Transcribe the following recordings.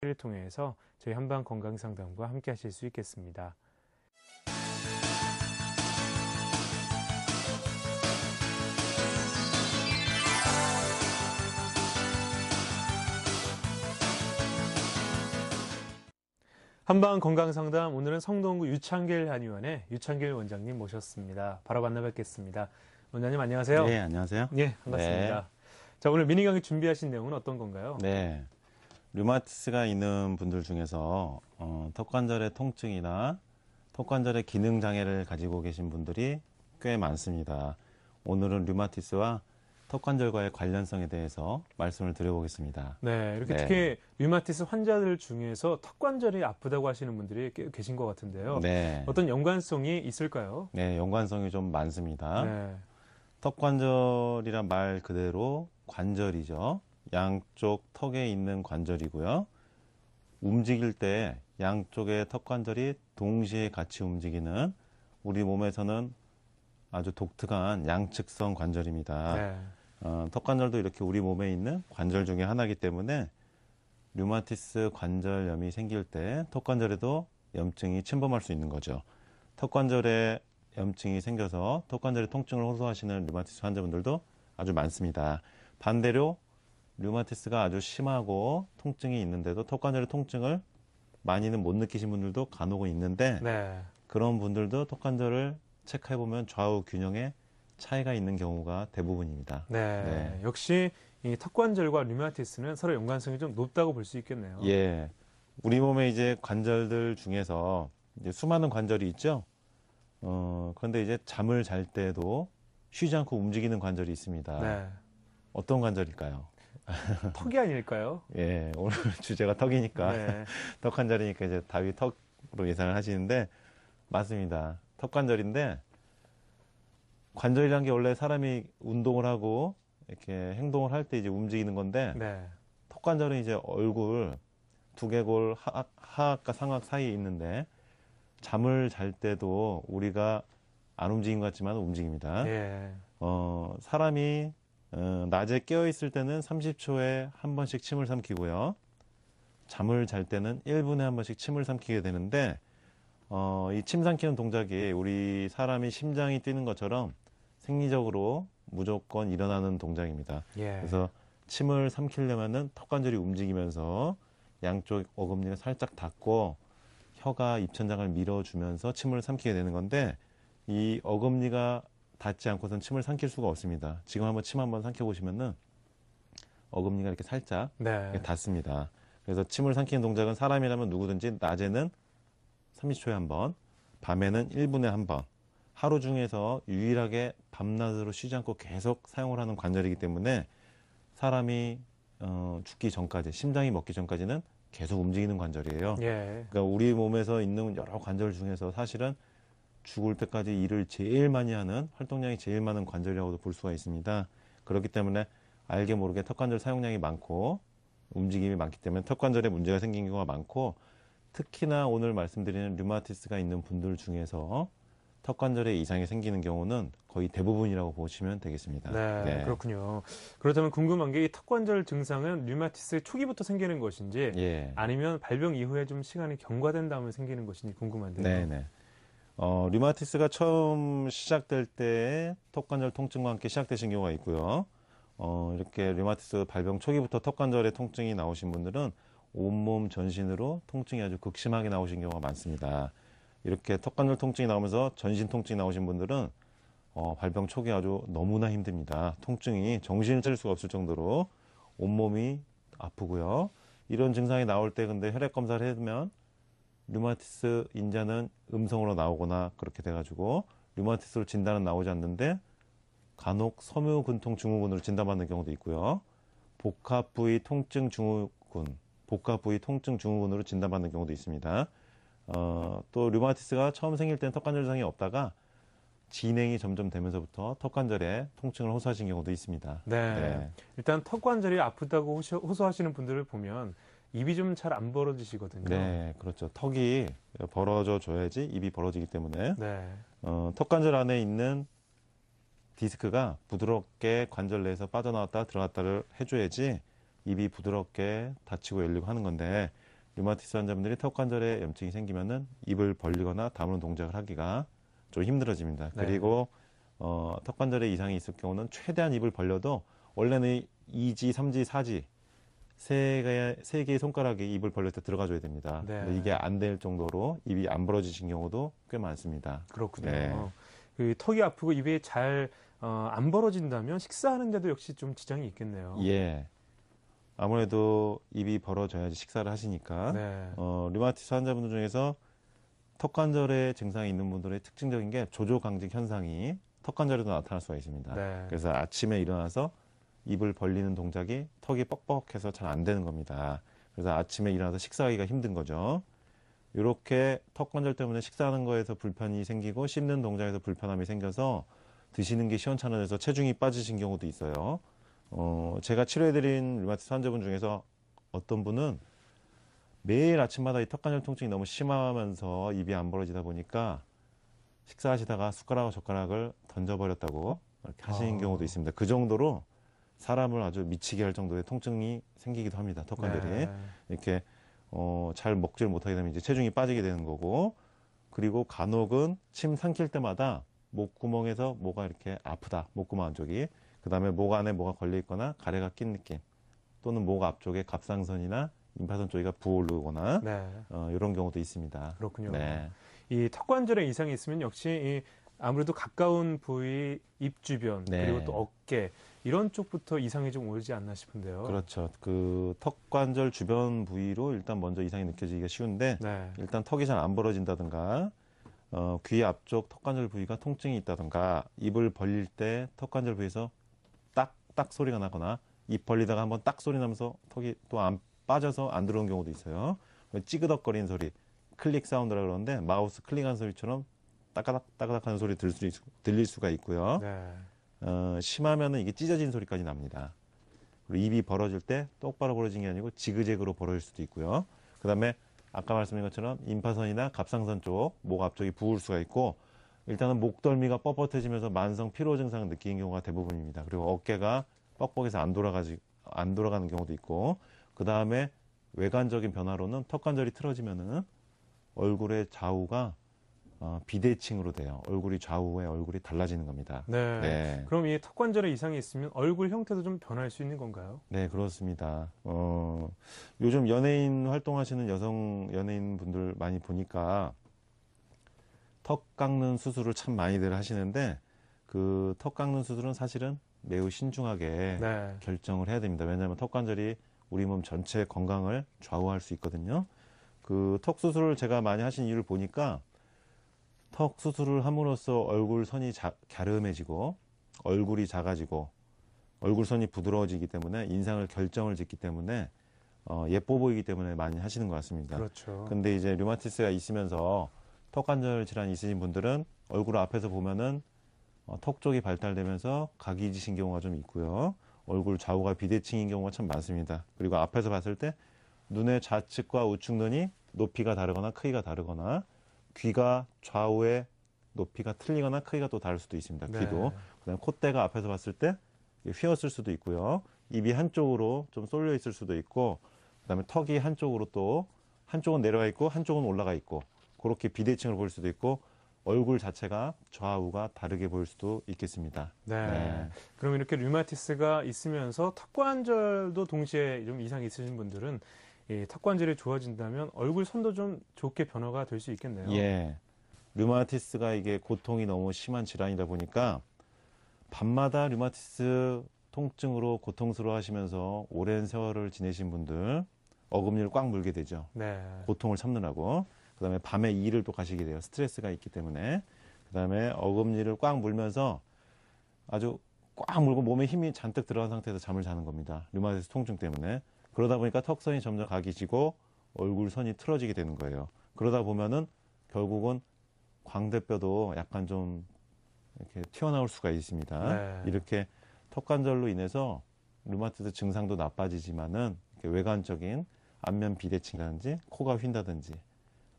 를 통해서 저희 한방건강상담과 함께 하실 수 있겠습니다. 한방건강상담, 오늘은 성동구 유창길 한의원의 유창길 원장님 모셨습니다. 바로 만나뵙겠습니다. 원장님 안녕하세요. 네, 안녕하세요. 네, 반갑습니다. 자, 오늘 미니 강의 준비하신 내용은 어떤 건가요? 네, 류마티스가 있는 분들 중에서 턱관절의 통증이나 턱관절의 기능 장애를 가지고 계신 분들이 꽤 많습니다. 오늘은 류마티스와 턱관절과의 관련성에 대해서 말씀을 드려보겠습니다. 네, 이렇게 특히 류마티스 환자들 중에서 턱관절이 아프다고 하시는 분들이 꽤 계신 것 같은데요. 네, 어떤 연관성이 있을까요? 네, 연관성이 좀 많습니다. 네, 턱관절이란 말 그대로 관절이죠. 양쪽 턱에 있는 관절이고요. 움직일 때 양쪽의 턱관절이 동시에 같이 움직이는 우리 몸에서는 아주 독특한 양측성 관절입니다. 네. 턱관절도 이렇게 우리 몸에 있는 관절 중에 하나이기 때문에 류마티스 관절염이 생길 때 턱관절에도 염증이 침범할 수 있는 거죠. 턱관절에 염증이 생겨서 턱관절의 통증을 호소하시는 류마티스 환자분들도 아주 많습니다. 반대로 류마티스가 아주 심하고 통증이 있는데도 턱관절의 통증을 많이는 못 느끼신 분들도 간혹은 있는데 네. 그런 분들도 턱관절을 체크해보면 좌우 균형에 차이가 있는 경우가 대부분입니다. 네. 역시 이 턱관절과 류마티스는 서로 연관성이 좀 높다고 볼 수 있겠네요. 예. 우리 몸에 이제 관절들 중에서 이제 수많은 관절이 있죠. 그런데 이제 잠을 잘 때도 쉬지 않고 움직이는 관절이 있습니다. 네. 어떤 관절일까요? 턱이 아닐까요? 예, 오늘 주제가 턱이니까, 네. 턱관절이니까 이제 답이 턱으로 예상을 하시는데, 맞습니다. 턱관절인데, 관절이란 게 원래 사람이 운동을 하고, 이렇게 행동을 할 때 이제 움직이는 건데, 네. 턱관절은 이제 얼굴, 두개골 하악과 상악 사이에 있는데, 잠을 잘 때도 우리가 안 움직인 것 같지만 움직입니다. 예. 사람이 낮에 깨어있을 때는 30초에 한 번씩 침을 삼키고요. 잠을 잘 때는 1분에 한 번씩 침을 삼키게 되는데, 이 침 삼키는 동작이 우리 사람이 심장이 뛰는 것처럼 생리적으로 무조건 일어나는 동작입니다. 예. 그래서 침을 삼키려면은 턱관절이 움직이면서 양쪽 어금니가 살짝 닫고 혀가 입천장을 밀어주면서 침을 삼키게 되는 건데, 이 어금니가 닿지 않고선 침을 삼킬 수가 없습니다. 지금 한번 침 한번 삼켜보시면은 어금니가 이렇게 살짝 네. 이렇게 닿습니다. 그래서 침을 삼키는 동작은 사람이라면 누구든지 낮에는 30초에 한 번, 밤에는 1분에 한 번, 하루 중에서 유일하게 밤낮으로 쉬지 않고 계속 사용을 하는 관절이기 때문에 사람이 죽기 전까지, 심장이 멎기 전까지는 계속 움직이는 관절이에요. 예. 그러니까 우리 몸에서 있는 여러 관절 중에서 사실은 죽을 때까지 일을 제일 많이 하는, 활동량이 제일 많은 관절이라고도 볼 수가 있습니다. 그렇기 때문에 알게 모르게 턱관절 사용량이 많고 움직임이 많기 때문에 턱관절에 문제가 생긴 경우가 많고, 특히나 오늘 말씀드리는 류마티스가 있는 분들 중에서 턱관절에 이상이 생기는 경우는 거의 대부분이라고 보시면 되겠습니다. 네, 그렇군요. 그렇다면 궁금한 게 이 턱관절 증상은 류마티스 초기부터 생기는 것인지 예. 아니면 발병 이후에 좀 시간이 경과된 다음에 생기는 것인지 궁금한데요. 네네. 류마티스가 처음 시작될 때 턱관절 통증과 함께 시작되신 경우가 있고요. 이렇게 류마티스 발병 초기부터 턱관절에 통증이 나오신 분들은 온몸 전신으로 통증이 아주 극심하게 나오신 경우가 많습니다. 이렇게 턱관절 통증이 나오면서 전신 통증이 나오신 분들은 발병 초기 아주 너무나 힘듭니다. 통증이 정신을 차릴 수가 없을 정도로 온몸이 아프고요. 이런 증상이 나올 때 근데 혈액 검사를 해보면 류마티스 인자는 음성으로 나오거나 그렇게 돼가지고 류마티스로 진단은 나오지 않는데 간혹 섬유근통 증후군으로 진단받는 경우도 있고요. 복합부위 통증 증후군으로 진단받는 경우도 있습니다. 또 류마티스가 처음 생길 때는 턱관절 증상이 없다가 진행이 점점 되면서부터 턱관절에 통증을 호소하시는 경우도 있습니다. 네. 일단 턱관절이 아프다고 호소하시는 분들을 보면 입이 좀 잘 안 벌어지시거든요. 네, 그렇죠. 턱이 벌어져 줘야지 입이 벌어지기 때문에 네. 턱관절 안에 있는 디스크가 부드럽게 관절 내에서 빠져나왔다 들어갔다를 해줘야지 입이 부드럽게 닫히고 열리고 하는 건데, 류마티스 환자분들이 턱 관절에 염증이 생기면은 입을 벌리거나 다무는 동작을 하기가 좀 힘들어집니다. 네. 그리고 턱 관절에 이상이 있을 경우는 최대한 입을 벌려도 원래는 2지, 3지, 4지 세 개의 손가락이 입을 벌릴 때 들어가줘야 됩니다. 네. 근데 이게 안 될 정도로 입이 안 벌어지신 경우도 꽤 많습니다. 그렇군요. 네. 그 턱이 아프고 입이 잘 안 벌어진다면 식사하는데도 역시 좀 지장이 있겠네요. 예. 아무래도 입이 벌어져야지 식사를 하시니까 네. 류마티스 환자분들 중에서 턱관절에 증상이 있는 분들의 특징적인 게 조조강직 현상이 턱관절에도 나타날 수가 있습니다. 네. 그래서 아침에 일어나서 입을 벌리는 동작이 턱이 뻑뻑해서 잘 안 되는 겁니다. 그래서 아침에 일어나서 식사하기가 힘든 거죠. 이렇게 턱관절 때문에 식사하는 거에서 불편이 생기고 씹는 동작에서 불편함이 생겨서 드시는 게 시원찮아져서 체중이 빠지신 경우도 있어요. 제가 치료해드린 류마티스 환자분 중에서 어떤 분은 매일 아침마다 이 턱관절 통증이 너무 심하면서 입이 안 벌어지다 보니까 식사하시다가 숟가락과 젓가락을 던져버렸다고 이렇게 하시는 경우도 있습니다. 그 정도로 사람을 아주 미치게 할 정도의 통증이 생기기도 합니다. 턱관절이. 네. 이렇게 잘 먹지를 못하게 되면 이제 체중이 빠지게 되는 거고, 그리고 간혹은 침 삼킬 때마다 목구멍에서 뭐가 이렇게 아프다. 목구멍 안쪽이. 그 다음에 목 안에 뭐가 걸려 있거나 가래가 낀 느낌, 또는 목 앞쪽에 갑상선이나 임파선 쪽이가 부어오르거나 네. 이런 경우도 있습니다. 그렇군요. 네. 이 턱관절에 이상이 있으면 역시 아무래도 가까운 부위, 입 주변, 네. 그리고 또 어깨 이런 쪽부터 이상이 좀 오지 않나 싶은데요. 그렇죠. 그 턱관절 주변 부위로 일단 먼저 이상이 느껴지기가 쉬운데, 네. 일단 턱이 잘 안 벌어진다든가, 귀 앞쪽 턱관절 부위가 통증이 있다든가, 입을 벌릴 때 턱관절 부위에서 딱 소리가 나거나, 입 벌리다가 한번 딱 소리 나면서 턱이 또 안 빠져서 안 들어오는 경우도 있어요. 찌그덕거리는 소리, 클릭 사운드라 그러는데 마우스 클릭한 소리처럼 따가닥 하는 소리 들릴 수가 있고요. 네. 심하면은 이게 찢어진 소리까지 납니다. 그리고 입이 벌어질 때 똑바로 벌어진 게 아니고 지그재그로 벌어질 수도 있고요. 그 다음에 아까 말씀드린 것처럼 임파선이나 갑상선 쪽, 목 앞쪽이 부을 수가 있고, 일단은 목덜미가 뻣뻣해지면서 만성 피로 증상을 느끼는 경우가 대부분입니다. 그리고 어깨가 뻑뻑해서 안 돌아가는 경우도 있고, 그 다음에 외관적인 변화로는 턱관절이 틀어지면은 얼굴의 좌우가 비대칭으로 돼요. 얼굴이 좌우에 얼굴이 달라지는 겁니다. 네. 네. 그럼 이 턱관절에 이상이 있으면 얼굴 형태도 좀 변할 수 있는 건가요? 네, 그렇습니다. 요즘 연예인 활동하시는 여성 연예인 분들 많이 보니까 턱 깎는 수술을 참 많이들 하시는데, 그 턱 깎는 수술은 사실은 매우 신중하게 네. 결정을 해야 됩니다. 왜냐하면 턱관절이 우리 몸 전체 건강을 좌우할 수 있거든요. 그 턱 수술을 제가 많이 하신 이유를 보니까, 턱 수술을 함으로써 얼굴 선이 갸름해지고 얼굴이 작아지고 얼굴선이 부드러워지기 때문에 인상을 결정을 짓기 때문에 예뻐 보이기 때문에 많이 하시는 것 같습니다. 그렇죠. 근데 이제 류마티스가 있으면서 턱관절 질환이 있으신 분들은 얼굴 앞에서 보면은 턱 쪽이 발달되면서 각이 지신 경우가 좀 있고요. 얼굴 좌우가 비대칭인 경우가 참 많습니다. 그리고 앞에서 봤을 때 눈의 좌측과 우측 눈이 높이가 다르거나 크기가 다르거나, 귀가 좌우의 높이가 틀리거나 크기가 또 다를 수도 있습니다. 네. 귀도. 그다음에 콧대가 앞에서 봤을 때 휘었을 수도 있고요. 입이 한쪽으로 좀 쏠려 있을 수도 있고, 그다음에 턱이 한쪽으로 또 한쪽은 내려가 있고 한쪽은 올라가 있고, 그렇게 비대칭으로 보일 수도 있고, 얼굴 자체가 좌우가 다르게 보일 수도 있겠습니다. 네. 네. 그럼 이렇게 류마티스가 있으면서 턱관절도 동시에 좀 이상이 있으신 분들은 이 턱관절이 좋아진다면 얼굴 선도 좀 좋게 변화가 될 수 있겠네요. 예. 류마티스가 이게 고통이 너무 심한 질환이다 보니까 밤마다 류마티스 통증으로 고통스러워 하시면서 오랜 세월을 지내신 분들 어금니를 꽉 물게 되죠. 네. 고통을 참느라고. 그 다음에 밤에 일을 또 가시게 돼요. 스트레스가 있기 때문에. 그 다음에 어금니를 꽉 물면서 아주 꽉 물고 몸에 힘이 잔뜩 들어간 상태에서 잠을 자는 겁니다. 류마티스 통증 때문에. 그러다 보니까 턱선이 점점 각이 지고 얼굴선이 틀어지게 되는 거예요. 그러다 보면은 결국은 광대뼈도 약간 좀 이렇게 튀어나올 수가 있습니다. 네. 이렇게 턱관절로 인해서 류마티스 증상도 나빠지지만은 이렇게 외관적인 안면 비대칭이라든지 코가 휜다든지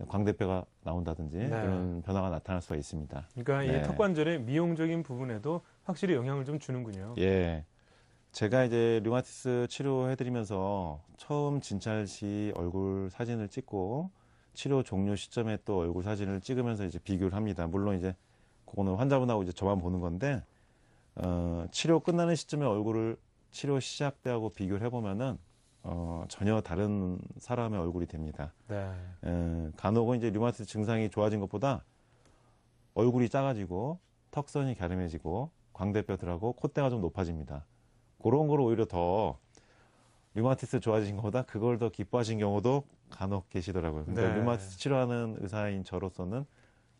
광대뼈가 나온다든지 네. 그런 변화가 나타날 수가 있습니다. 그러니까 네. 이 턱관절의 미용적인 부분에도 확실히 영향을 좀 주는군요. 예. 제가 이제 류마티스 치료해드리면서 처음 진찰 시 얼굴 사진을 찍고 치료 종료 시점에 또 얼굴 사진을 찍으면서 이제 비교를 합니다. 물론 이제 그거는 환자분하고 이제 저만 보는 건데, 치료 끝나는 시점에 얼굴을 치료 시작 때하고 비교를 해보면은, 전혀 다른 사람의 얼굴이 됩니다. 네. 간혹은 이제 류마티스 증상이 좋아진 것보다 얼굴이 작아지고 턱선이 갸름해지고 광대뼈들하고 콧대가 좀 높아집니다. 그런 거로 오히려 더 류마티스 좋아진 것보다 그걸 더 기뻐하신 경우도 간혹 계시더라고요. 그러니까 네. 류마티스 치료하는 의사인 저로서는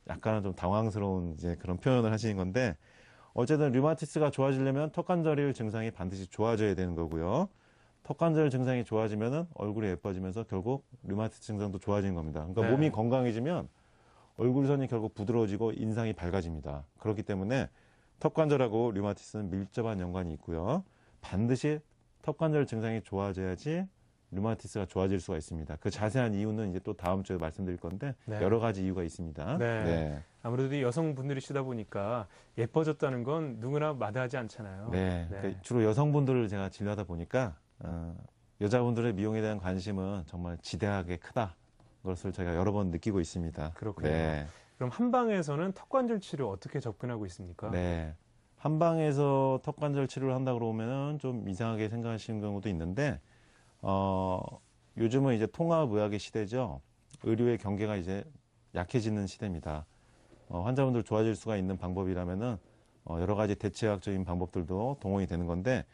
약간은 좀 당황스러운 이제 그런 표현을 하시는 건데, 어쨌든 류마티스가 좋아지려면 턱관절 증상이 반드시 좋아져야 되는 거고요. 턱관절 증상이 좋아지면은 얼굴이 예뻐지면서 결국 류마티스 증상도 좋아지는 겁니다. 그러니까 네. 몸이 건강해지면 얼굴선이 결국 부드러워지고 인상이 밝아집니다. 그렇기 때문에 턱관절하고 류마티스는 밀접한 연관이 있고요. 반드시 턱관절 증상이 좋아져야지 류마티스가 좋아질 수가 있습니다. 그 자세한 이유는 이제 또 다음 주에 말씀드릴 건데, 네. 여러 가지 이유가 있습니다. 네. 아무래도 여성분들이시다 보니까 예뻐졌다는 건 누구나 마다하지 않잖아요. 네. 네. 그러니까 주로 여성분들을 제가 진료하다 보니까 여자분들의 미용에 대한 관심은 정말 지대하게 크다. 그것을 제가 여러 번 느끼고 있습니다. 그렇군요. 네. 그럼 한방에서는 턱관절 치료 어떻게 접근하고 있습니까? 네. 한방에서 턱관절 치료를 한다 그러면은 좀 이상하게 생각하시는 경우도 있는데, 요즘은 이제 통합의학의 시대죠. 의료의 경계가 이제 약해지는 시대입니다. 환자분들 좋아질 수가 있는 방법이라면은 여러 가지 대체의학적인 방법들도 동원이 되는 건데,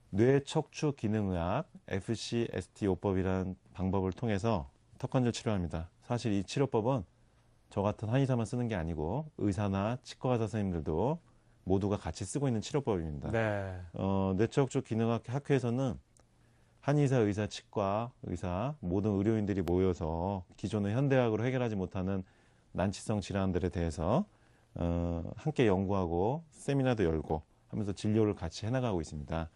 뇌척추 기능의학 FCST5법이라는 방법을 통해서 턱관절 치료합니다. 사실 이 치료법은 저 같은 한의사만 쓰는 게 아니고 의사나 치과의사 선생님들도 모두가 같이 쓰고 있는 치료법입니다. 네. 뇌척추 기능학 학회에서는 한의사, 의사, 치과 의사 모든 의료인들이 모여서 기존의 현대의학으로 해결하지 못하는 난치성 질환들에 대해서 함께 연구하고 세미나도 열고 하면서 진료를 같이 해나가고 있습니다.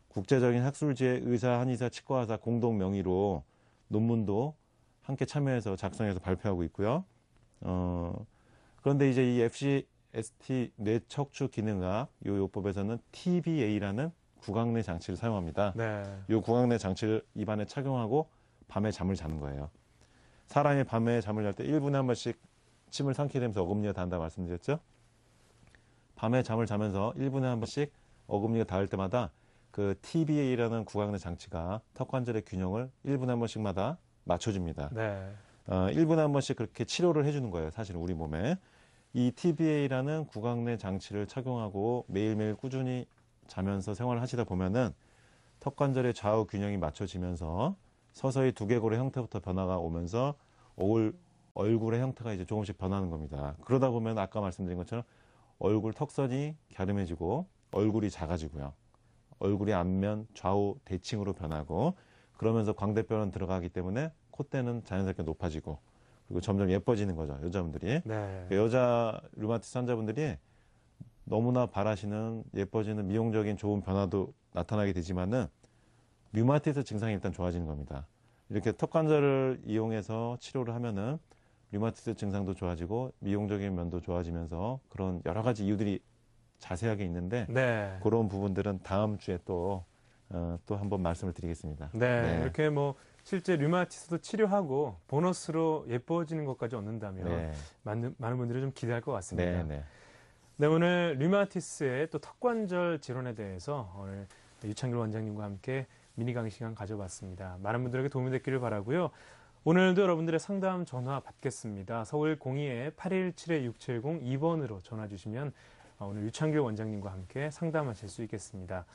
국제적인 학술지의 의사, 한의사, 치과의사 공동 명의로 논문도 함께 참여해서 작성해서 발표하고 있고요. 그런데 이제 이 FCST 뇌척추 기능학 요 요법에서는 TBA라는 구강내 장치를 사용합니다. 네. 이 구강내 장치를 입안에 착용하고 밤에 잠을 자는 거예요. 사람이 밤에 잠을 잘 때 1분에 한 번씩 침을 삼키게 되면서 어금니가 닿는다 말씀드렸죠? 밤에 잠을 자면서 1분에 한 번씩 어금니가 닿을 때마다 그 TBA라는 구강내 장치가 턱관절의 균형을 1분에 한 번씩마다 맞춰줍니다. 네. 1분에 한 번씩 그렇게 치료를 해주는 거예요. 사실은 우리 몸에. 이 TBA라는 구강내 장치를 착용하고 매일매일 꾸준히 자면서 생활을 하시다 보면은 턱관절의 좌우 균형이 맞춰지면서 서서히 두개골의 형태부터 변화가 오면서 얼굴의 형태가 이제 조금씩 변하는 겁니다. 그러다 보면 아까 말씀드린 것처럼 얼굴 턱선이 갸름해지고 얼굴이 작아지고요. 얼굴이 앞면 좌우 대칭으로 변하고 그러면서 광대뼈는 들어가기 때문에 콧대는 자연스럽게 높아지고 그리고 점점 예뻐지는 거죠. 여자분들이. 네. 여자 류마티스 환자분들이 너무나 바라시는 예뻐지는 미용적인 좋은 변화도 나타나게 되지만은 류마티스 증상이 일단 좋아지는 겁니다. 이렇게 턱관절을 이용해서 치료를 하면은 류마티스 증상도 좋아지고 미용적인 면도 좋아지면서 그런 여러 가지 이유들이 자세하게 있는데 네. 그런 부분들은 다음 주에 또 한번 말씀을 드리겠습니다. 네. 이렇게 뭐 실제 류마티스도 치료하고 보너스로 예뻐지는 것까지 얻는다면 네. 많은 분들이 좀 기대할 것 같습니다. 네, 네. 네, 오늘 류마티스의 또 턱관절 질환에 대해서 오늘 유창길 원장님과 함께 미니 강의 시간 가져봤습니다. 많은 분들에게 도움이 됐기를 바라고요. 오늘도 여러분들의 상담 전화 받겠습니다. 서울 02-817-6702번으로 전화 주시면 오늘 유창길 원장님과 함께 상담하실 수 있겠습니다.